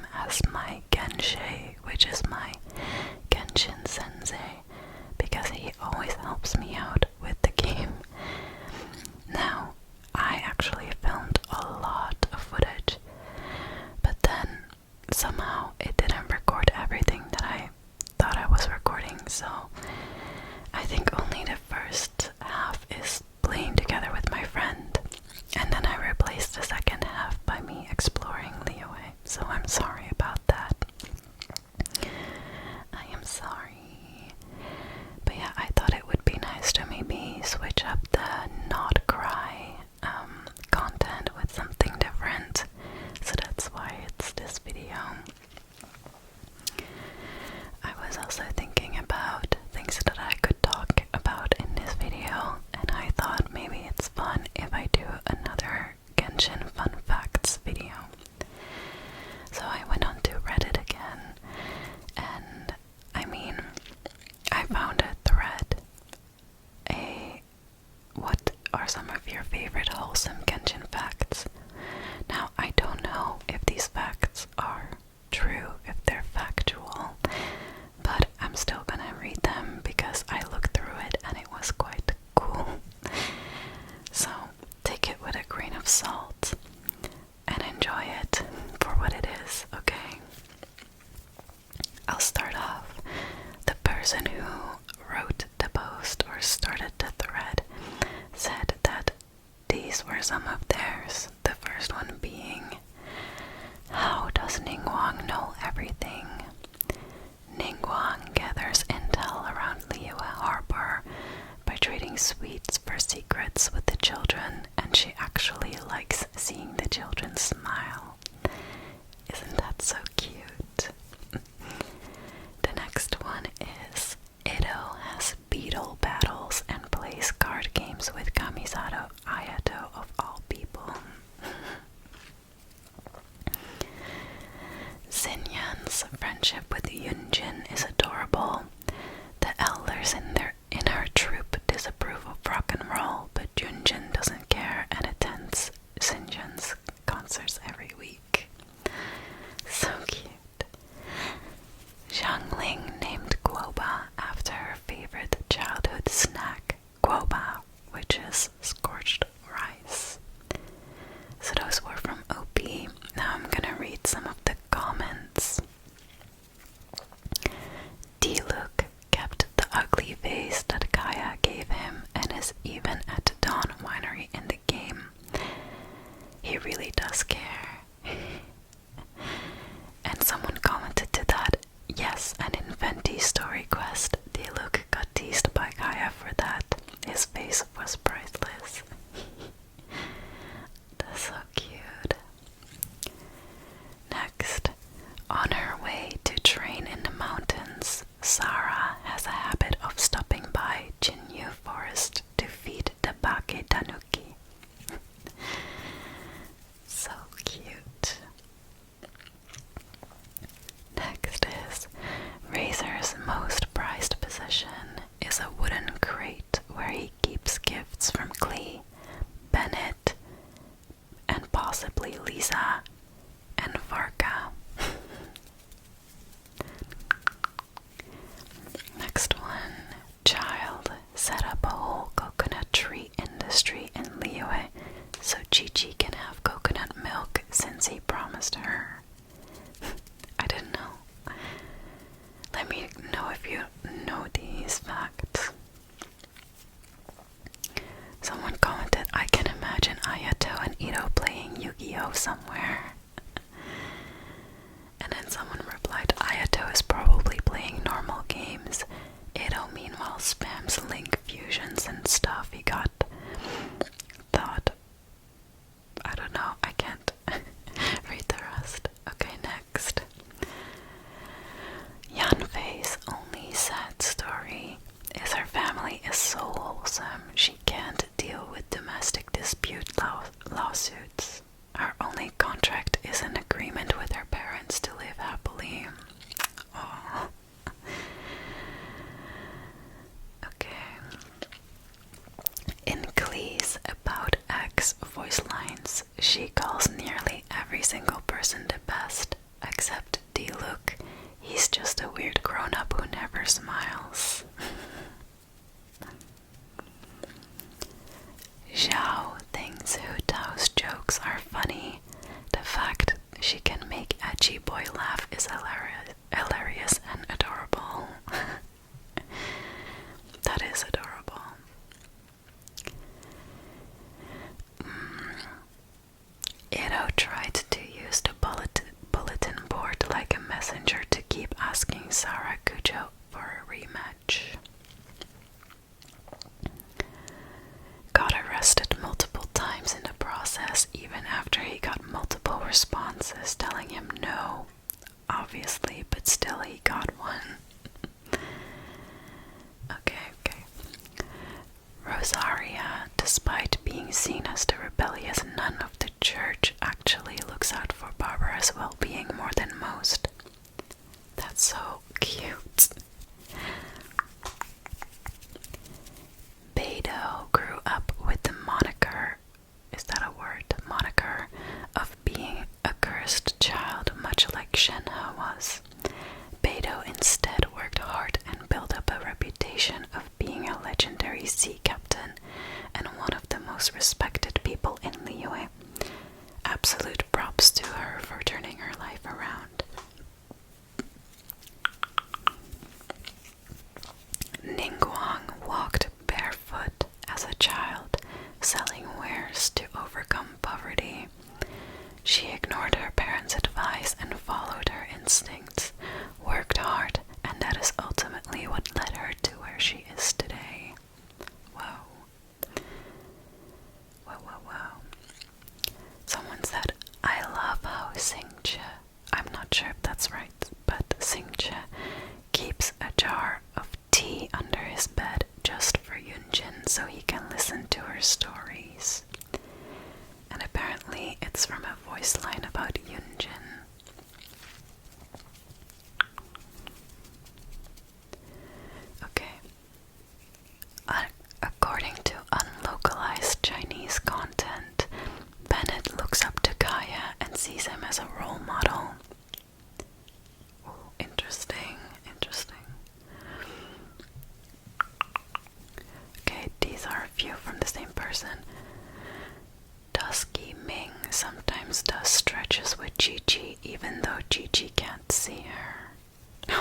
him as my genshei, which is my genshin sensei, because he always helps me out with the game. Now, I actually filmed a lot of footage, but then somehow it didn't record everything that I thought I was recording, so I think only the first half is playing together with my friend, and then I replaced the second half by me exploring liyue, so I'm sorry about that. I am sorry. But yeah, I thought it would be nice to maybe switch up the not cry content with something different, so that's why it's this video. I was also thinking about things that I could talk about in this video, and I thought maybe it's fun if I do another Genshin fun facts video. So I went on to Reddit again, and I found a thread. What are some of your favorite wholesome Genshin facts? Now, I don't know if these facts are true, if they're factual, but I'm still gonna read them because I looked through it and it was quite cool. So take it with a grain of salt and enjoy it for what it is, okay? I'll start off. The person who wrote the post or started the thread said that these were some of theirs. The first one being, how does Ningguang know everything? Ningguang gathers intel around Liyue Harbor by trading sweets for secrets with the children, and she actually likes seeing the children smile. Isn't that so cute? The next one is, Edo has beetle battles and plays card games with Kamisato Ayato of all people. Xinyan's friendship with Yunjin is adorable. The elders in her troop disapprove of rock and roll, but Yunjin doesn't care and attends Xinyan's concerts every week. So cute. Xiangling named Guoba after her favorite childhood snack, guoba, which is scorched rice. So those were from OP. Now I'm gonna read some of the comments. D-Luke kept the ugly face that Kaya gave him and is even at Dawn Winery in the game. He really does care. And someone commented to that, yes, and in Fenty's story quest, D-Luke got teased by Kaya for that. His face was priceless. That's so cute. Next, on her way to train in the mountains, Sarah has a habit of stopping by Jinyu Forest to feed the Bake Tanuki. So cute. Next is, Razor's most prized possession is a wooden crate where he keeps gifts from Klee, Bennett, and possibly Lisa and Varka. Next one. Child set up a whole coconut tree industry in Liyue so Chi-Chi can have coconut milk since he promised her. I didn't know. Let me know if you know these facts. Someone commented, I can imagine Ayato and Ito playing Yu-Gi-Oh! Somewhere. And then someone replied, Ayato is probably playing normal games. Ito meanwhile spams link fusions and stuff he got. Thought, I don't know, I can't read the rest. Okay, next. Yanfei's only sad story is her family is so wholesome she can't deal with domestic dispute lawsuits. Her only contract never smiles. Xiao thinks Hu Tao's jokes are funny. The fact she can make edgy boy laugh is hilarious and adorable. That is adorable. Ito tried to use the bulletin board like a messenger to keep asking Sarakujo for a rematch. Got arrested multiple times in the process, even after he got multiple responses telling him no, obviously, but still he got one. Okay. Rosaria, despite being seen as the rebellious nun of the church, actually looks out for Barbara's well-being more than most. That's so cute. Beidou grew up with the moniker, is that a word? Moniker of being a cursed child, much like Shenhe was. Beidou instead worked hard and built up a reputation of being a legendary sea captain and one of the most respected people in Liyue. Absolute props to her for turning her life around. Ningguang walked barefoot as a child, selling wares to overcome poverty. She ignored her parents' advice and followed her instincts, worked hard, and that is ultimately what led her to where she is today. Whoa. Someone said, I love how Xingche, I'm not sure if that's right, but Xingche keeps a jar of tea under his bed just for Yunjin so he can listen to her stories. And apparently it's from a voice line about Yunjin. Okay. According to unlocalized Chinese content, Bennett looks up to Kaya and sees him as a role model. Ooh, interesting. Okay, these are a few from the same person. Dusky Ming sometimes does stretches with Chi-Chi even though Chi-Chi can't see her.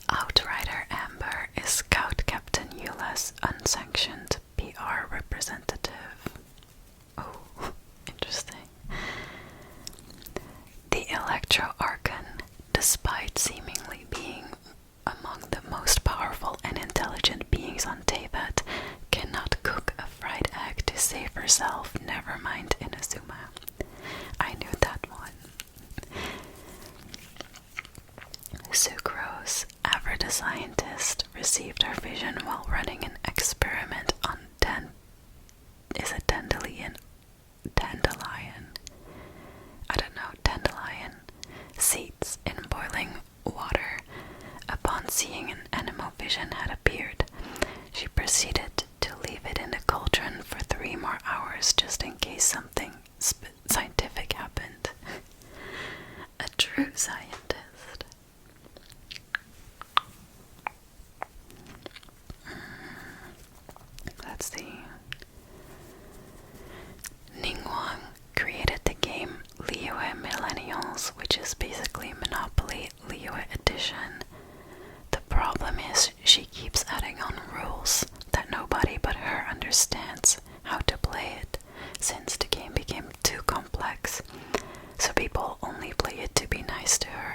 Outrider Amber is Scout Captain Eula's unsanctioned PR representative. Oh, interesting. The Electro Archon, despite seemingly being among the most powerful and intelligent beings on Teyvat, cannot cook a fried egg to save herself, never mind Inazuma. I knew that one. Sucrose, ever the scientist, received her vision while running an experiment on dandelion seeds in boiling water. Upon seeing an animal vision had appeared, she proceeded to leave it in the cauldron for 3 more hours just in case something scientific happened. A true scientist. Let's see. Ningguang created the game Liyue Millennials, which is basically Monopoly Liyue Edition. The problem is she keeps adding on rules that nobody but her understands how to play it, since the game became too complex, so people only play it to be nice to her.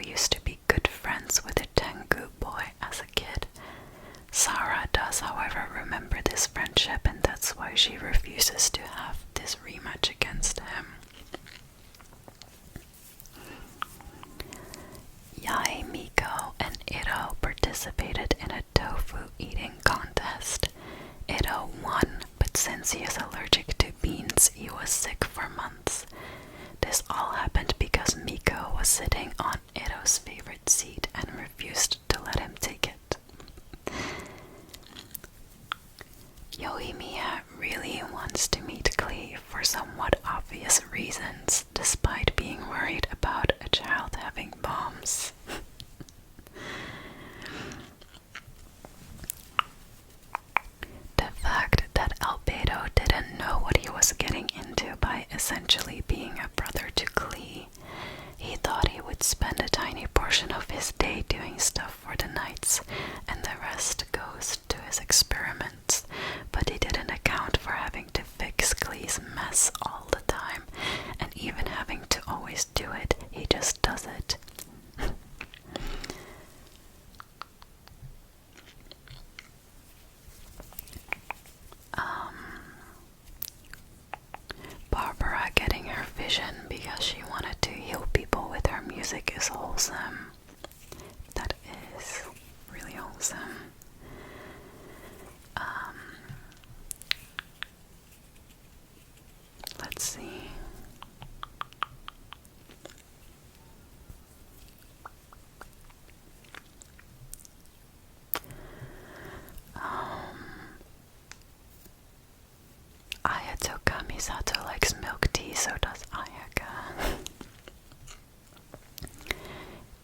used to be good friends with a Tengu boy as a kid. Sarah does, however, remember this friendship, and that's why she refuses to have this rematch against him. Yae, Miko, and Ito participated in a tofu eating contest. Ito won, but since he is allergic to beans, he was sick for months. This all happened because Miko was sitting on Ito's favorite seat and refused to let him take it. Yoimiya really wants to meet Klee for somewhat obvious reasons, despite being worried about a child having bombs. The fact that Albedo didn't know what he was getting into by essentially being a brother to Klee. He thought he would spend a tiny portion of his day doing stuff for the knights, and the rest goes to his experiments, but he didn't account for having to fix Klee's mess all the time, and even having to always do it, he just does it. Barbara getting her vision because she wanted to heal people with her music is wholesome. That is really wholesome. Let's see. Ayatoka Misato likes milk tea, so does Ayaka.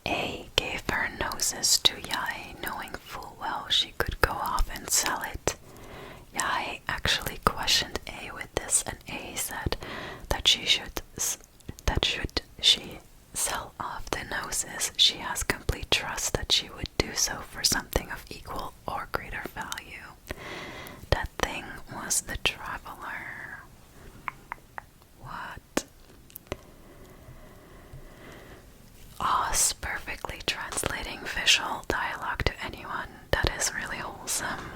A gave her noses to Yae, knowing full well she could go off and sell it. Yae actually questioned A with this, and A said that should she sell off the noses, she has complete trust that she would do so for something of equal or greater value. That thing was the Traveler. What? Oz perfectly translating visual dialogue to anyone. That is really wholesome.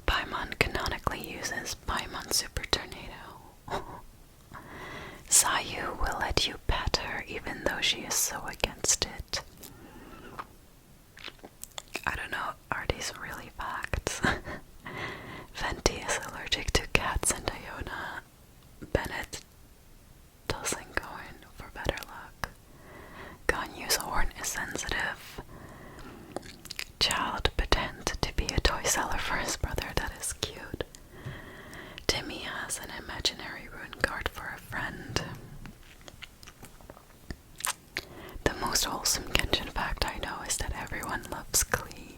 Paimon canonically uses Paimon Super Tornado. Sayu will let you pet her even though she is so against it. I don't know, are these really facts? Venti is allergic to cats and Iona. Bennett doesn't go in for better luck. Ganyu's horn is sensitive. Child pretend to be a toy seller for his brother, that is cute. Timmy has an imaginary rune card for a friend. The most wholesome Genshin fact I know is that everyone loves Klee.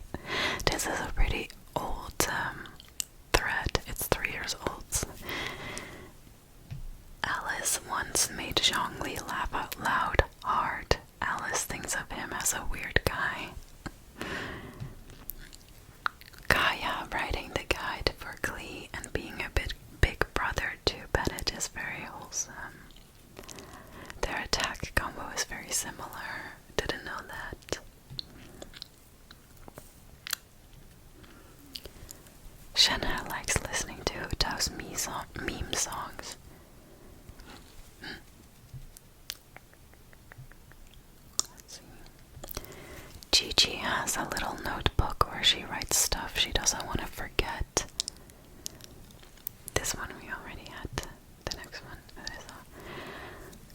This is a pretty old thread. It's 3 years old. Alice once made Zhongli laugh out loud hard. Alice thinks of him as a weird guy. Kaya writing the guide for Klee and being a big brother to Bennett is very wholesome. Their attack combo is very similar. Didn't know that. Shenna likes listening to Utao's meme songs. Let's see. Gigi has a little notebook where she writes stuff she doesn't want to forget. This one we already had. The next one.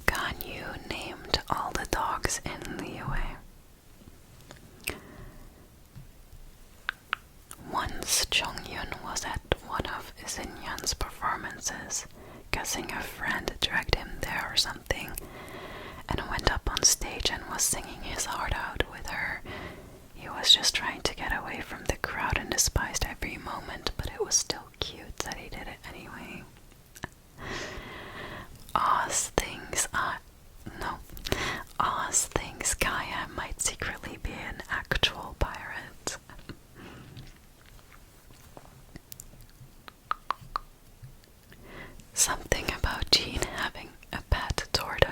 Ganyu named all the dogs in Liyue. Once Chongyun was at one of Xinyan's performances, guessing a friend dragged him there or something, and went up on stage and was singing his heart out with her. He was just trying to get away from the crowd and despised every moment, but it was still cute that he did it anyway. Oz thinks Kaya might secretly be an actual pirate. Something about Jean having a pet tortoise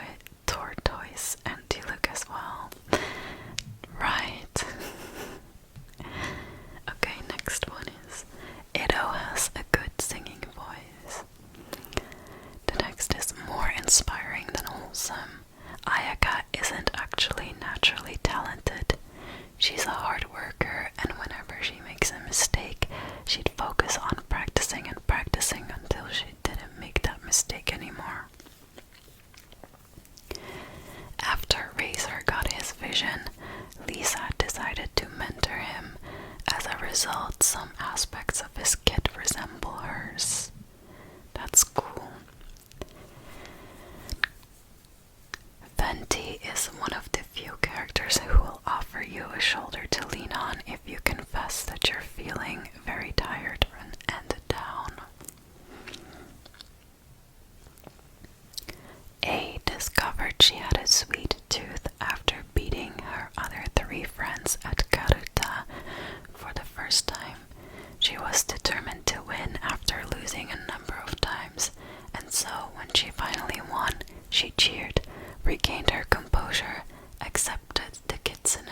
she cheered, regained her composure, accepted the kitsune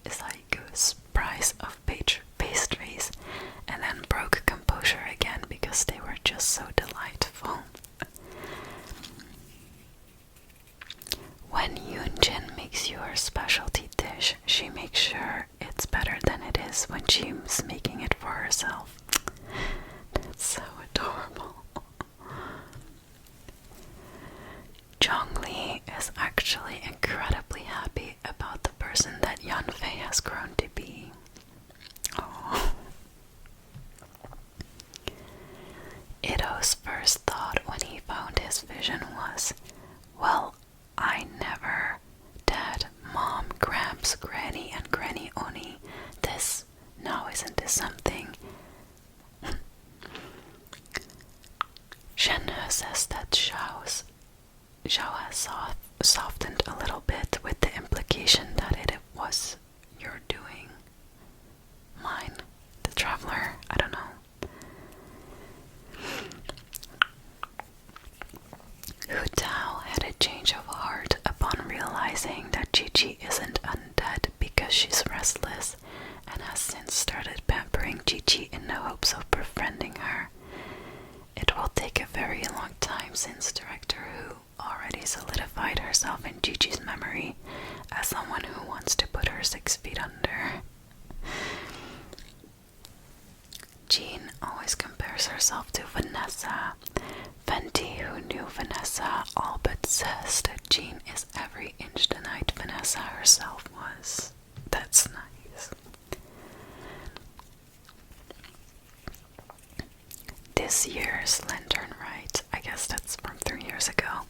Saiku's price of pastries, and then broke composure again because they were just so delightful. When Yoonjin makes you her specialty dish, she makes sure it's better than it is when she's making it for herself. That's so adorable. Zhongli is actually incredibly happy about the person that Yanfei has grown to be. Oh. Ido's first thought when he found his vision was, well, I never, Dad, Mom, Gramps, Granny, and Granny Oni. Isn't this something? Shenhe says that Zhao has softened a little bit with the implication that it was your doing. Mine, the traveler, I don't know. Hu Tao had a change of heart upon realizing that Gigi isn't undead because she's restless, and has since started pampering Gigi in the hopes of befriending her. It will take a very long time since Director Hu already solidified herself in Gigi's memory as someone who wants to put her 6 feet under. Jean always compares herself to Vanessa. Fenty, who knew Vanessa, all but says that Jean is every inch the knight Vanessa herself was. That's nice. This year's Lantern Rite, I guess that's from 3 years ago,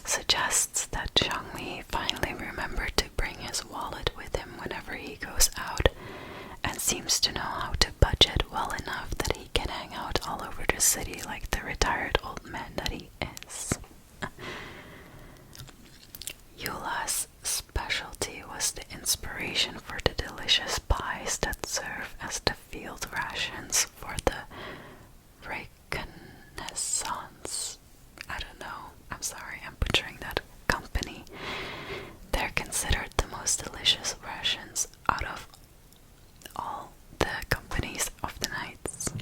suggests that Zhongli finally remembered to bring his wallet with him whenever he goes out, and seems to know how to budget well enough that he can hang out all over the city like the retired old man that he is. Eula's specialty was the inspiration for the delicious pies that serve as the field rations for the Reconnaissance. I don't know, I'm sorry, I'm butchering that company. They're considered the most delicious rations out of all the companies of the knights.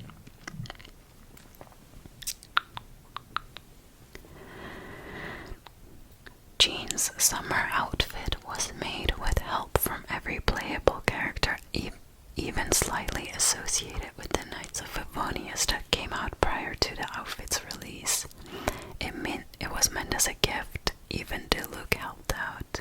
Jean's summer outfit was made with help from every playable character, even slightly associated with the Knights of Favonius that came out prior to the outfit's release. It was meant as a gift, even the look helped out.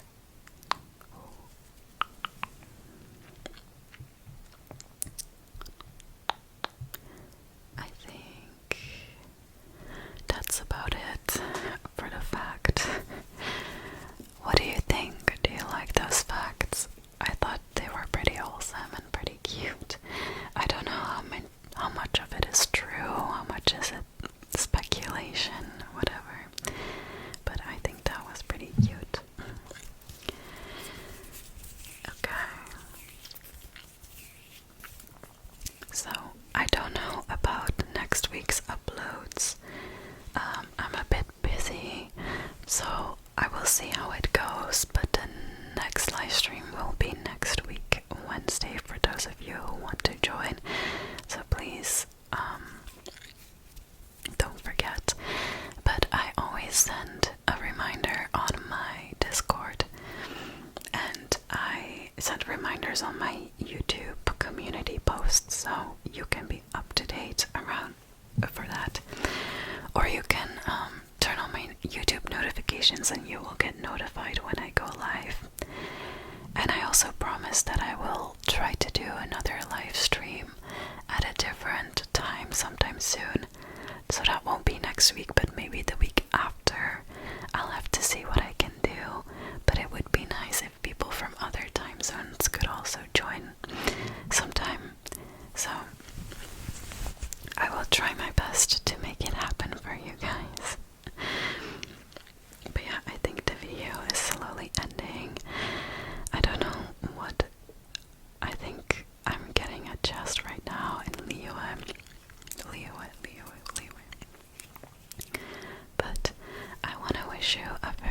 I think that's about it for the fact. What do you think? Do you like those facts? I thought they were pretty wholesome and pretty cute. I don't know how much of it is true, how much is it speculation, whatever. But I think that was pretty cute. Okay. So, I don't know about next week's uploads. I'm a bit busy, so I will see how it goes, but the next live stream will be next week, Wednesday, for those of you who want to join. So please, don't forget. But I always send a reminder on my Discord, and I send reminders on my YouTube community posts, so you can be up to date around for that. Or you can turn on my YouTube notifications and you will get notified when I go live. And I also promise that I will try to do another live stream at a different time sometime soon. So that won't be next week, but maybe the week after. I'll have to see what I can do, but it would be nice if people from other time zones could also join sometime. So I will try my best to make it happen for you guys. But yeah, I think the video is slowly ending. I don't know what. I think I'm getting a chest right now in Liyue. But issue of